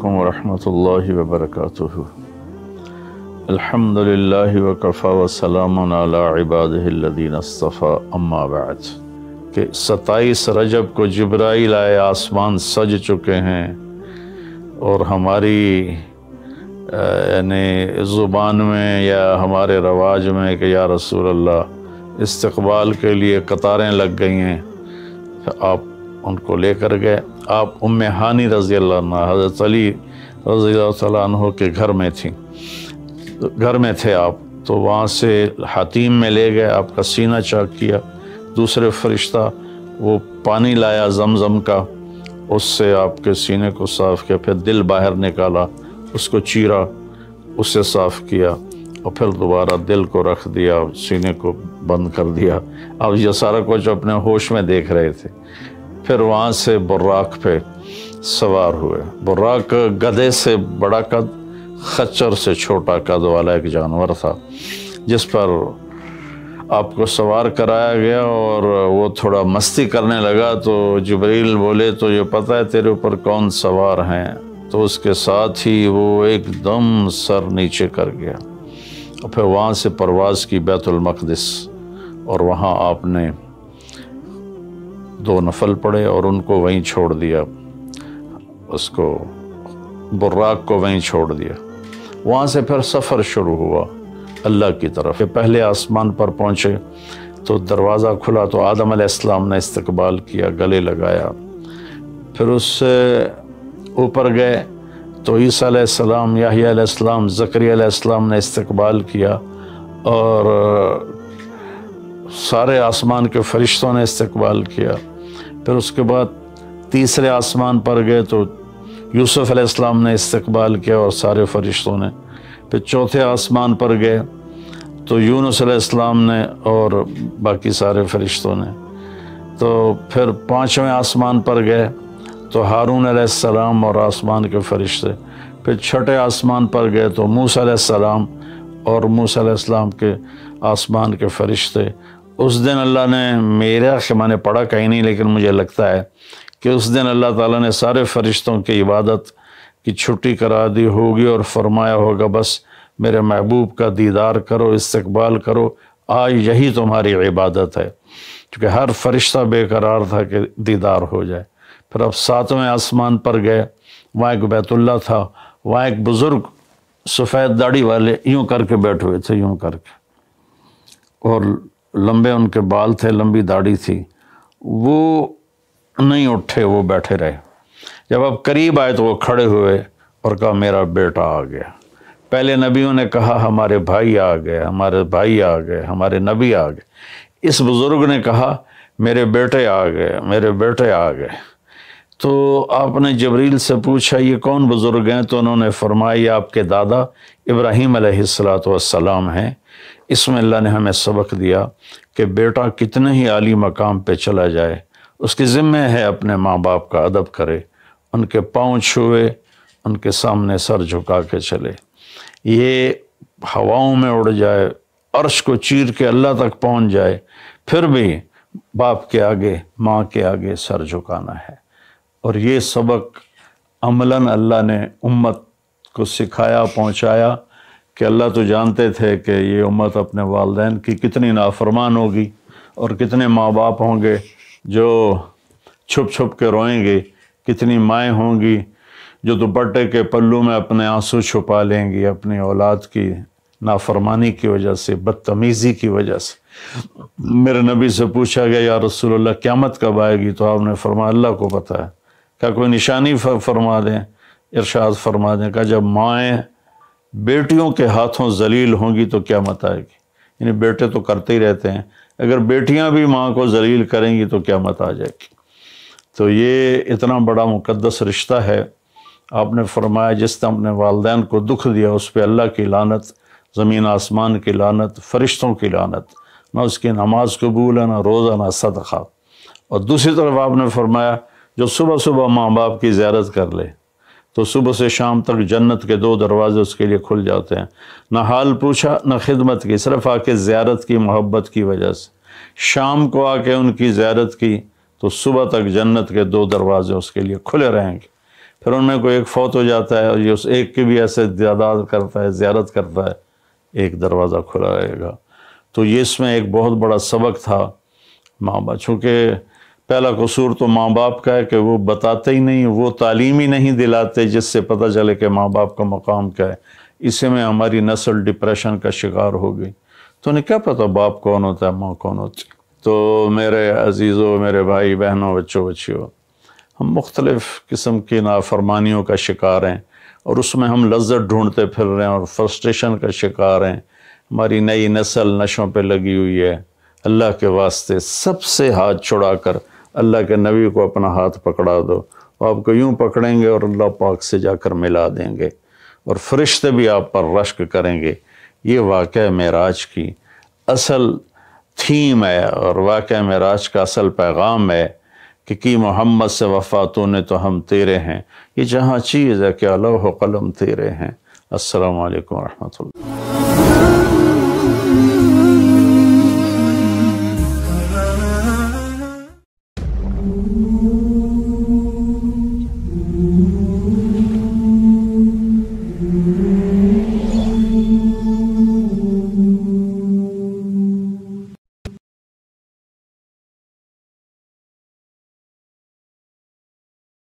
علیکم ورحمۃ اللہ وبرکاتہ۔ الحمدللہ وکفی وسلام علی عبادہ الذین اصطفیٰ، اما بعد۔ کہ 27 رجب کو جبرائیل آئے، آسمان سج چکے ہیں، اور ہماری یعنی زبان میں یا ہمارے رواج میں کہ یا رسول اللہ استقبال کے لیے قطاریں لگ گئی ہیں، آپ ان کو لے کر گئے۔ آپ ام ہانی رضی اللہ عنہ، حضرت علی رضی اللہ تعالیٰ عنہ کے گھر میں تھے آپ، تو وہاں سے حتیم میں لے گئے، آپ کا سینہ چاک کیا۔ دوسرے فرشتہ وہ پانی لایا زمزم کا، اس سے آپ کے سینے کو صاف کیا، پھر دل باہر نکالا، اس کو چیرا، اسے صاف کیا، اور پھر دوبارہ دل کو رکھ دیا، سینے کو بند کر دیا۔ اب یہ سارا کچھ اپنے ہوش میں دیکھ رہے تھے۔ پھر وہاں سے براق پہ سوار ہوئے۔ براق گدھے سے بڑا قد، خچر سے چھوٹا قد والا ایک جانور تھا، جس پر آپ کو سوار کرایا گیا، اور وہ تھوڑا مستی کرنے لگا تو جبریل بولے تو یہ پتہ ہے تیرے اوپر کون سوار ہیں؟ تو اس کے ساتھ ہی وہ ایک دم سر نیچے کر گیا، اور پھر وہاں سے پرواز کی بیت المقدس، اور وہاں آپ نے 2 نفل پڑھے اور ان کو وہیں چھوڑ دیا، اس کو براق کو وہیں چھوڑ دیا۔ وہاں سے پھر سفر شروع ہوا اللہ کی طرف۔ پہلے آسمان پر پہنچے تو دروازہ کھلا تو آدم علیہ السلام نے استقبال کیا، گلے لگایا۔ پھر اس سے اوپر گئے تو عیسیٰ علیہ السلام، یحییٰ علیہ السلام، زکریا علیہ السلام نے استقبال کیا، اور سارے آسمان کے فرشتوں نے استقبال کیا۔ پھر اس کے بعد تیسرے آسمان پر گئے تو یوسف علیہ السلام نے استقبال کیا اور سارے فرشتوں نے۔ پھر چوتھے آسمان پر گئے تو یونس علیہ السلام نے اور باقی سارے فرشتوں نے۔ تو پھر 5ویں آسمان پر گئے تو ہارون علیہ السلام اور آسمان کے فرشتے۔ پھر 6ٹھے آسمان پر گئے تو موسیٰ علیہ السلام اور موسیٰ علیہ السلام کے آسمان کے فرشتے۔ اس دن اللہ نے، میرا میں نے پڑھا کہیں نہیں لیکن مجھے لگتا ہے کہ اس دن اللہ تعالیٰ نے سارے فرشتوں کی عبادت کی چھٹی کرا دی ہوگی، اور فرمایا ہوگا بس میرے محبوب کا دیدار کرو، استقبال کرو، آج یہی تمہاری عبادت ہے، کیونکہ ہر فرشتہ بے قرار تھا کہ دیدار ہو جائے۔ پھر اب 7ویں آسمان پر گئے، وہاں ایک بیت اللہ تھا، وہاں ایک بزرگ سفید داڑھی والے یوں کر کے بیٹھے ہوئے تھے، یوں کر کے، اور لمبے ان کے بال تھے، لمبی داڑھی تھی۔ وہ نہیں اٹھے، وہ بیٹھے رہے۔ جب اب قریب آئے تو وہ کھڑے ہوئے اور کہا میرا بیٹا آ گیا۔ پہلے نبیوں نے کہا ہمارے بھائی آ گئے، ہمارے بھائی آ گئے، ہمارے نبی آ گئے۔ اس بزرگ نے کہا میرے بیٹے آ گئے، میرے بیٹے آ گئے۔ تو آپ نے جبریل سے پوچھا یہ کون بزرگ ہیں؟ تو انہوں نے فرمایا یہ آپ کے دادا ابراہیم علیہ السلام ہیں۔ اس میں اللہ نے ہمیں سبق دیا کہ بیٹا کتنے ہی عالی مقام پہ چلا جائے، اس کے ذمہ ہے اپنے ماں باپ کا ادب کرے، ان کے پاؤں چھوئے، ان کے سامنے سر جھکا کے چلے۔ یہ ہواؤں میں اڑ جائے، عرش کو چیر کے اللہ تک پہنچ جائے، پھر بھی باپ کے آگے، ماں کے آگے سر جھکانا ہے۔ اور یہ سبق عملاً اللہ نے امت کو سکھایا، پہنچایا، کہ اللہ تو جانتے تھے کہ یہ امت اپنے والدین کی کتنی نافرمان ہوگی، اور کتنے ماں باپ ہوں گے جو چھپ چھپ کے روئیں گے، کتنی مائیں ہوں گی جو دوپٹے کے پلو میں اپنے آنسو چھپا لیں گی اپنی اولاد کی نافرمانی کی وجہ سے، بدتمیزی کی وجہ سے۔ میرے نبی سے پوچھا گیا یا رسول اللہ قیامت کب آئے گی؟ تو آپ نے فرمایا اللہ کو پتہ ہے۔ کیا کوئی نشانی فرما دیں؟ ارشاد فرما دیں کہ جب مائیں بیٹیوں کے ہاتھوں ذلیل ہوں گی تو قیامت آئے گی۔ یعنی بیٹے تو کرتے ہی رہتے ہیں، اگر بیٹیاں بھی ماں کو ذلیل کریں گی تو قیامت آ جائے گی۔ تو یہ اتنا بڑا مقدس رشتہ ہے۔ آپ نے فرمایا جس نے اپنے والدین کو دکھ دیا اس پہ اللہ کی لعنت، زمین آسمان کی لعنت، فرشتوں کی لعنت، نہ اس کی نماز قبول ہے، نہ روزہ، نہ صدقہ۔ اور دوسری طرف آپ نے فرمایا جو صبح صبح ماں باپ کی زیارت کر لے تو صبح سے شام تک جنت کے 2 دروازے اس کے لیے کھل جاتے ہیں۔ نہ حال پوچھا، نہ خدمت کی، صرف آ کے زیارت کی محبت کی وجہ سے۔ شام کو آ کے ان کی زیارت کی تو صبح تک جنت کے 2 دروازے اس کے لیے کھلے رہیں گے۔ پھر ان میں کوئی ایک فوت ہو جاتا ہے اور یہ اس ایک کی بھی ایسے تعداد کرتا ہے، زیارت کرتا ہے، ایک دروازہ کھلا رہے گا۔ تو یہ اس میں ایک بہت بڑا سبق تھا ماں باپ، چونکہ پہلا قصور تو ماں باپ کا ہے کہ وہ بتاتے ہی نہیں، وہ تعلیم ہی نہیں دلاتے جس سے پتہ چلے کہ ماں باپ کا مقام کیا ہے۔ اسی میں ہماری نسل ڈپریشن کا شکار ہو گئی۔ تو انہیں کیا پتہ باپ کون ہوتا ہے، ماں کون ہوتی ہے۔ تو میرے عزیزوں، میرے بھائی بہنوں، بچوں بچیوں، ہم مختلف قسم کی نافرمانیوں کا شکار ہیں اور اس میں ہم لذت ڈھونڈتے پھر رہے ہیں اور فرسٹریشن کا شکار ہیں۔ ہماری نئی نسل نشوں پہ لگی ہوئی ہے۔ اللہ کے واسطے سب سے ہاتھ چھڑا کر اللہ کے نبی کو اپنا ہاتھ پکڑا دو، وہ آپ کو یوں پکڑیں گے اور اللہ پاک سے جا کر ملا دیں گے، اور فرشتے بھی آپ پر رشک کریں گے۔ یہ واقعہ معراج کی اصل تھیم ہے اور واقعہ معراج کا اصل پیغام ہے کہ کی محمد سے وفاتوں نے تو ہم تیرے ہیں۔ یہ جہاں چیز ہے کہ لوح و قلم تیرے ہیں۔ السلام علیکم ورحمۃ اللہ۔